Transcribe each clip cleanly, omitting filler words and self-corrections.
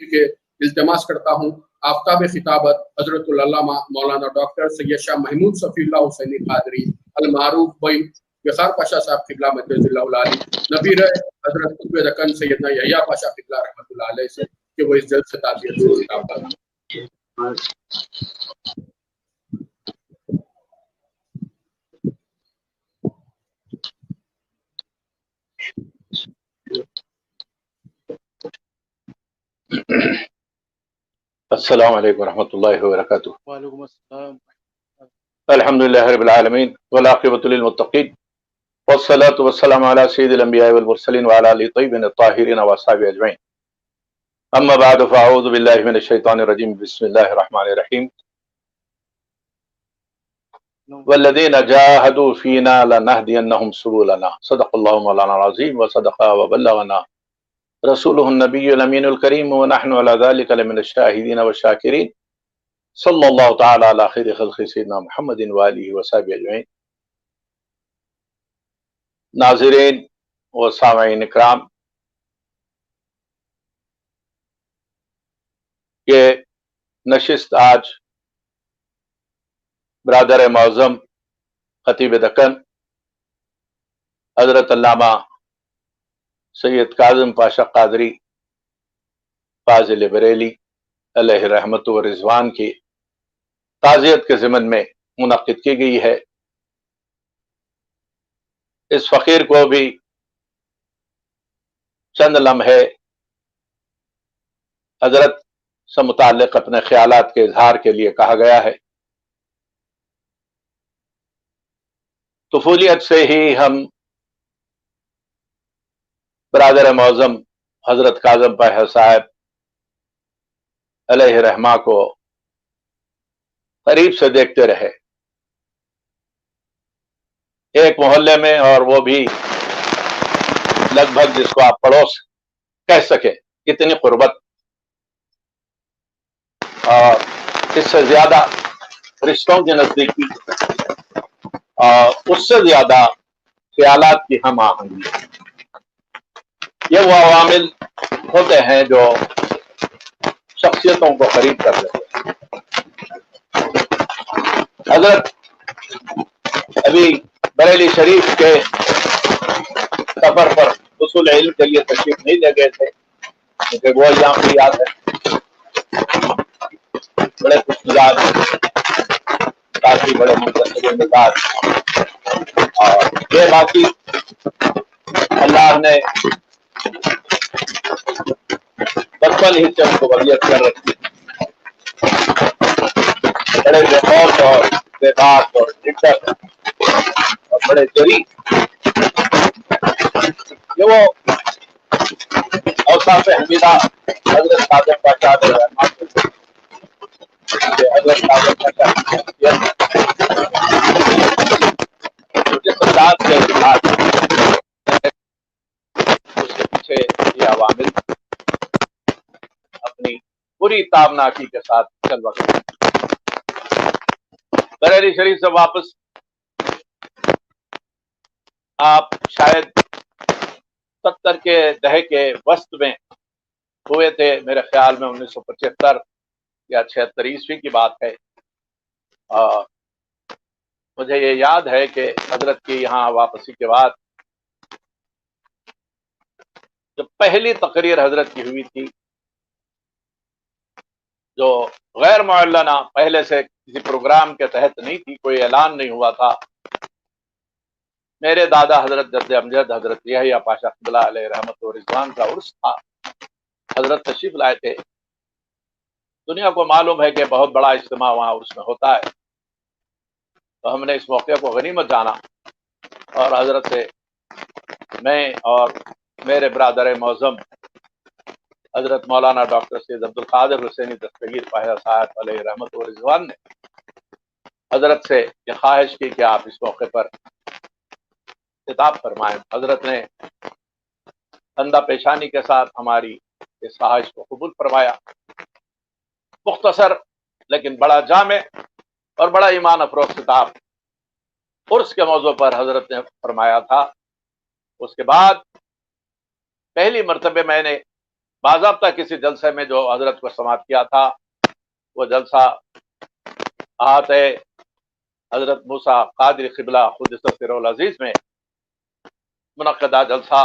کے التماس کرتا ہوں آفتاب خطابت حضرت العلامہ مولانا ڈاکٹر سید شاہ محمود صفی اللہ حسینی قادری المعروف بھائی وقار پاشا صاحب قبلہ مدد اللہ علی نبیر حضرت قطب دکن سیدنا یحییٰ پاشا قبلہ رحمۃ اللہ علیہ سے کہ وہ اس جلد سے تعزیت سے خطاب کریں۔ السلام علیکم ورحمۃ اللہ وبرکاتہ۔ وعلیکم السلام۔ الحمدللہ رب العالمین والعاقبۃ للمتقین والصلاۃ والسلام علی سید الانبیاء والمرسلین وعلی آلہ الطیبین الطاہرین واصحابہ اجمعین، اما بعد فاعوذ باللہ من الشیطان الرجیم، بسم اللہ الرحمن الرحیم۔ والذین جاہدوا فینا لنہدینہم سبلنا، صدق اللہ مولانا العظیم وصدق وبلغنا رسولہ النبی الامین الکریم ونحن علی ذلک لمن الشاہدین والشاکرین، صلی اللہ تعالی علی خیر خلق سیدنا محمد وآلہ وصحبہ اجمعین۔ ناظرین و سامعین اکرام، یہ نشست آج برادر معظم خطیب دکن حضرت علامہ سید کاظم پاشا قادری فاضل بریلی علیہ رحمت و رضوان کی تعزیت کے ضمن میں منعقد کی گئی ہے۔ اس فقیر کو بھی چند لمحے حضرت سے متعلق اپنے خیالات کے اظہار کے لیے کہا گیا ہے۔ طفولیت سے ہی ہم برادر معظم حضرت کاظم پاشا صاحب علیہ رحمہ کو قریب سے دیکھتے رہے، ایک محلے میں، اور وہ بھی لگ بھگ جس کو آپ پڑوس کہہ سکیں، اتنی قربت اور اس سے زیادہ رشتوں کی نزدیکی اور اس سے زیادہ خیالات کی ہم آہنگی، یہ وہ عوامل ہوتے ہیں جو شخصیتوں کو قریب کر دیتے ہیں۔ حضرت ابھی بریلی شریف کے سفر پر حصول علم کے لیے تشریف نہیں لے گئے تھے، کیونکہ وہ یہاں کی یاد ہے، بڑے خوش مزاج، کافی بڑے منتخب مزاج، اور یہ باقی اللہ نے بچپن ہی سے ان کو وصیت کر رکھی، بڑے بے خوف اور بے باک اور ڈٹر اور بڑے جری، یہ وہ اوصاف حمیدہ حضرت کاظم پاشا علیہ رحمہ حضرت کاظم پاشا جس انداز کے ساتھ اس کے پیچھے یہ عوامل اپنی پوری تابناکی کے ساتھ چل وقت بریلی شریف سے واپس آپ شاید 70 کے دہے کے وسط میں ہوئے تھے، میرے خیال میں 1975 یا 76 عیسوی کی بات ہے، اور مجھے یہ یاد ہے کہ حضرت کی یہاں واپسی کے بعد جب پہلی تقریر حضرت کی ہوئی تھی، جو غیر معلنہ پہلے سے کسی پروگرام کے تحت نہیں تھی، کوئی اعلان نہیں ہوا تھا، میرے دادا حضرت جد امجد حضرت یحییٰ پاشا قبلہ علیہ رحمت و رضوان کا عرس تھا، حضرت تشریف لائے تھے۔ دنیا کو معلوم ہے کہ بہت بڑا اجتماع وہاں عرس میں ہوتا ہے، تو ہم نے اس موقع کو غنیمت جانا اور حضرت سے میں اور میرے برادر معظم حضرت مولانا ڈاکٹر سید عبدالقادر حسینی دستگیر پاشا صاحب علیہ رحمت و رضوان نے حضرت سے یہ خواہش کی کہ آپ اس موقع پر خطاب فرمائیں۔ حضرت نے خندہ پیشانی کے ساتھ ہماری اس خواہش کو قبول فرمایا۔ مختصر لیکن بڑا جامع اور بڑا ایمان افروز خطاب عرس کے موضوع پر حضرت نے فرمایا تھا۔ اس کے بعد پہلی مرتبہ میں نے बाज़ाब्ता किसी जलसे में जो हजरत को समाअत किया था, वो जलसा आहत हजरत मूसा कादिर क़िबला क़ुद्दस सिर्रुल अज़ीज़ में मुनक़्क़दा जलसा,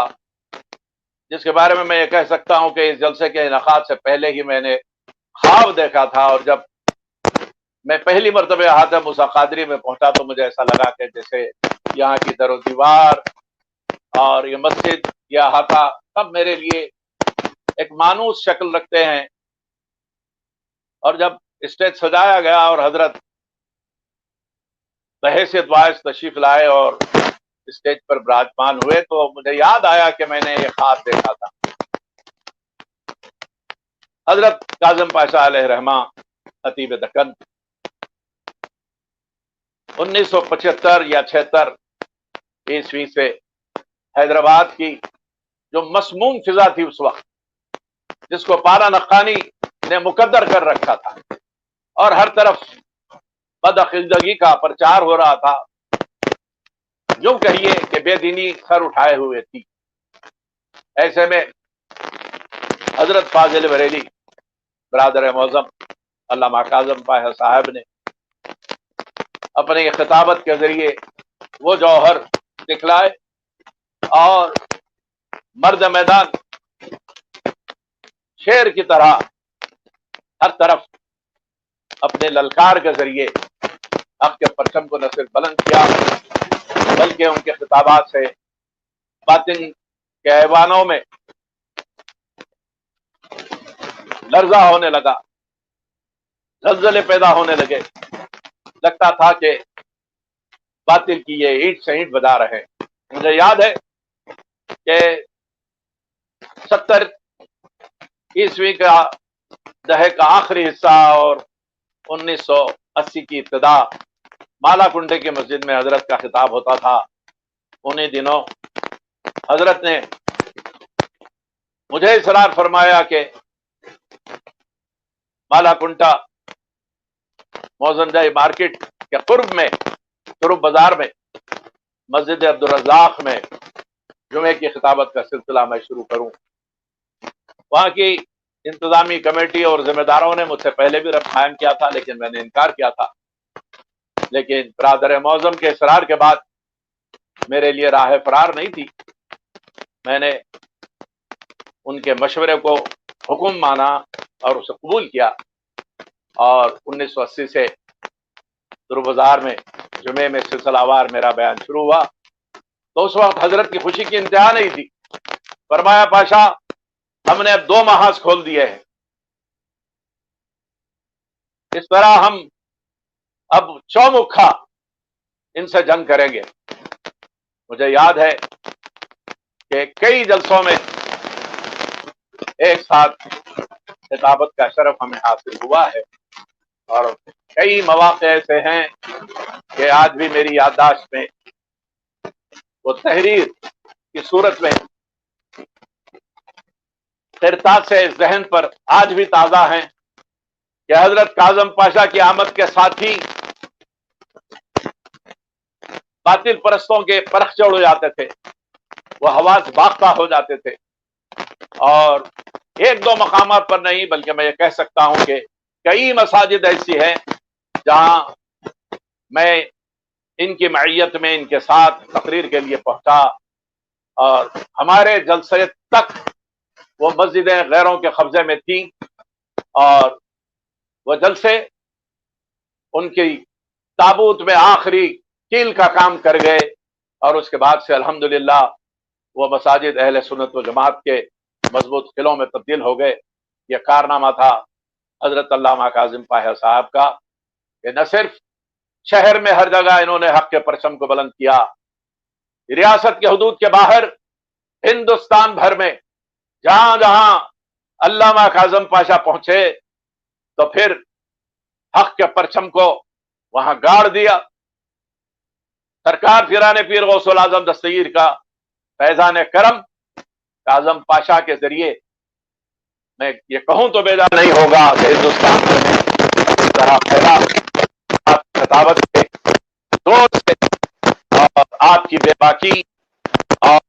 जिसके बारे में मैं ये कह सकता हूँ कि इस जलसे के इनेकाद से पहले ही मैंने ख्वाब देखा था, और जब मैं पहली मरतबे आहत मूसा कादरी में पहुंचा तो मुझे ऐसा लगा कि जैसे यहाँ की दरो दीवार और ये मस्जिद, ये अहाता सब मेरे लिए एक मानूस शक्ल रखते हैं। और जब स्टेज सजाया गया और हजरत बहैसियत वाइस तशरीफ लाए और स्टेज पर विराजमान हुए, तो मुझे याद आया कि मैंने ये ख्वाब देखा था। हजरत काज़म पाशा अलैहि रहमा खतीब दक्कन 1975 या 76 ईस्वी से हैदराबाद की जो मसमूम फिजा थी उस वक्त, जिसको पारा नक्कानी ने मुकद्दर कर रखा था और हर तरफ बदअक़ीदगी का प्रचार हो रहा था, यूं कहिए कि बेदीनी सर उठाए हुए थी। ऐसे में हजरत फाजिल बरेली बरादर मौज़म अल्लामा काज़म पाशा साहब ने अपने खिताबत के जरिए वो जौहर दिखलाए और मर्द मैदान शेर की तरह हर तरफ अपने ललकार के जरिए हक के परचम को न सिर्फ बुलंद किया, बल्कि उनके खिताबात से बातिन के ऐवानों में लर्जा होने लगा, ज़लज़ले पैदा होने लगे। लगता था कि बातिल की ये ईंट से ईंट बजा रहे हैं। मुझे याद है कि 70 ईस्वी का दहक का आखिरी हिस्सा और 1980 की इब्तिदा माला कुंडे की मस्जिद में हजरत का खिताब होता था। उन्हीं दिनों हजरत ने मुझे इसरार फरमाया कि माला कुंटा मौजनजाई मार्केट के कुर्ब में, कुर्ब बाजार में मस्जिद अब्दुल रज़्ज़ाक़ में जुमे की खिताबत का सिलसिला मैं शुरू करूं। वहां की इंतजामी कमेटी और जिम्मेदारों ने मुझसे पहले भी रब्त कायम किया था, लेकिन मैंने इनकार किया था। लेकिन बरादर मौज़म के इसरार के बाद मेरे लिए राह फरार नहीं थी। मैंने उनके मशवरे को हुक्म माना और उसे कबूल किया और 1980 से कुर्ब बाजार में जुमे में सिलसिलावार मेरा बयान शुरू हुआ। तो उस वक्त हजरत की खुशी की इंतहा नहीं थी। फरमाया, पाशा हमने अब 2 महाज खोल दिए हैं, इस तरह हम अब चौमुखा इनसे जंग करेंगे। मुझे याद है कि कई जलसों में एक साथ खिताबत का शरफ हमें हासिल हुआ है और कई मौक़े ऐसे हैं कि आज भी मेरी याददाश्त में वो तहरीर की सूरत में किरताद से जहन पर आज भी ताज़ा हैं कि हजरत काज़म पाशा की आमद के साथ ही बातिल परस्तों के परख चढ़ हो जाते थे, वो हवास बाख्ता हो जाते थे। और 1-2 मकामात पर नहीं, बल्कि मैं ये कह सकता हूं कि कई मसाजिद ऐसी हैं जहां मैं इनकी मईयत में इनके साथ तकरीर के लिए पहुंचा और हमारे जलसे तक वो मस्जिदें गैरों के कब्जे में थी और वो जलसे उनकी ताबूत में आखिरी कील का काम कर गए और उसके बाद से अल्हम्दुलिल्लाह वो मसाजिद अहले सुन्नत व जमात के मजबूत किलों में तब्दील हो गए। यह कारनामा था हजरत अल्लामा काज़िम पाशा साहब का कि न सिर्फ शहर में हर जगह इन्होंने हक के परचम को बुलंद किया, रियासत के हदूद के बाहर हिंदुस्तान भर में जहां जहां अल्लामा काज़िम पाशा पहुंचे तो फिर हक के परचम को वहां गाड़ दिया। सरकार फिराने पीर गौसुल आजम दस्तगीर का फैजान करम काज़म पाशा के जरिए मैं ये कहूं तो बेजार नहीं होगा कि हिंदुस्तान में इस तरह फैला खिताबत के जोर से और आपकी बेबाकी और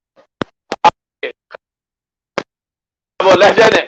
वो लहजे ने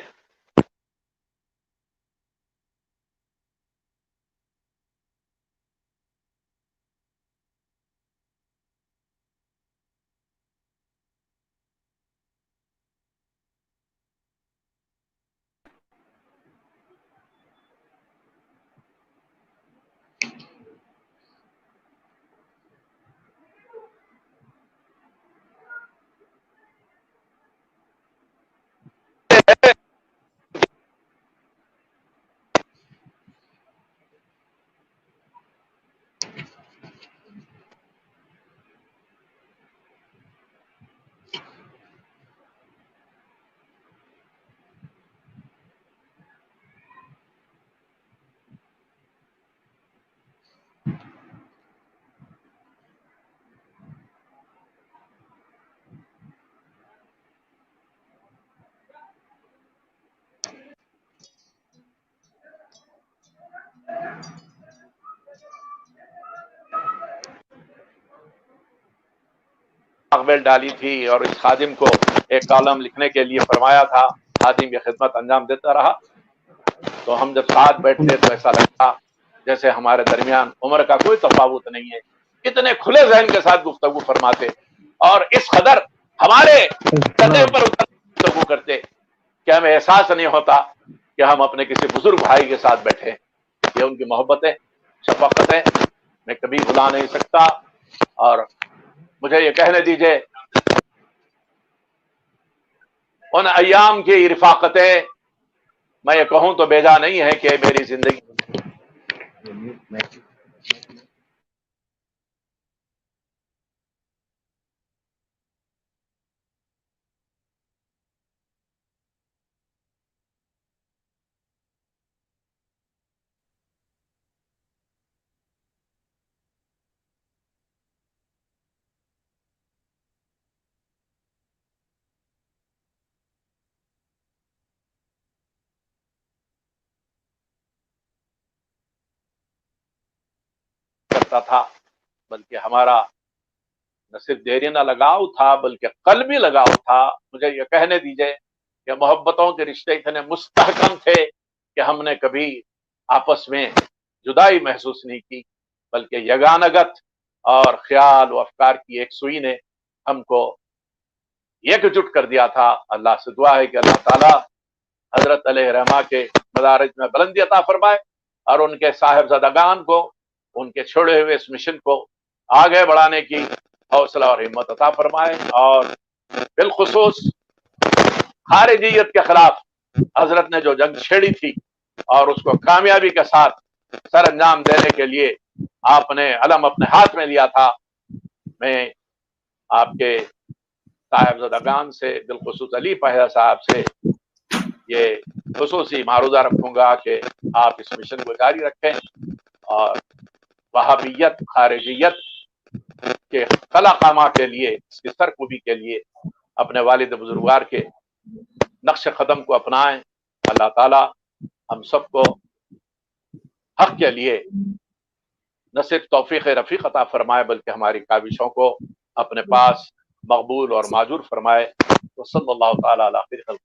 अकबेल डाली थी और इस खादिम को एक कॉलम लिखने के लिए फरमाया था, खादिम की खिदमत अंजाम देता रहा। तो हम जब साथ बैठते तो ऐसा लगता जैसे हमारे दरमियान उम्र का कोई तफावत नहीं है। इतने खुले जहन के साथ गुफ्तगू फरमाते और इस कदर हमारे सतह पर गुफ्तगू करते कि हमें एहसास नहीं होता कि हम अपने किसी बुजुर्ग भाई के साथ बैठे। ये उनकी मोहब्बतें, शफकतें मैं कभी भुला नहीं सकता। और मुझे ये कहने दीजिए, उन अय्याम की रिफाकतें मैं ये कहूं तो बेजा नहीं है कि मेरी जिंदगी करता था, बल्कि हमारा न सिर्फ देरीना लगाव था बल्कि कल्बी लगाव था। मुझे ये कहने दीजिए कि मोहब्बतों के रिश्ते इतने मुस्तहकम थे कि हमने कभी आपस में जुदाई महसूस नहीं की, बल्कि यगानगत और ख्याल व अफकार की एक सुई ने हमको एकजुट कर दिया था। अल्लाह से दुआ है कि अल्लाह ताला हजरत अलैहिर्रहमा के मदारिज में बुलंदी अता फरमाए और उनके साहिबजादागान को, उनके छोड़े हुए इस मिशन को आगे बढ़ाने की हौसला और हिम्मत अता फरमाए। और बिलखुसूस खारिजियत के खिलाफ हजरत ने जो जंग छेड़ी थी और उसको कामयाबी के साथ सर अंजाम देने के लिए आपने अलम अपने हाथ में लिया था, मैं आपके साहिबजादागान से, बिलखुसूस अली पहला साहब से ये खुसूसी मारूजा रखूंगा कि आप इस मिशन को जारी रखें और वहाबियत, खारिजियत के कलाकामा के लिए, इसकी सरकुबी के लिए अपने वालिद बुजुर्गवार के नक्श कदम को अपनाएं। अल्लाह ताला हम सबको हक के लिए न सिर्फ तौफीक रफीक अता फरमाए बल्कि हमारी काविशों को अपने पास मकबूल और माजूर फरमाए। तो सल्लल्लाहु तआला अला खैर खल्क़िही।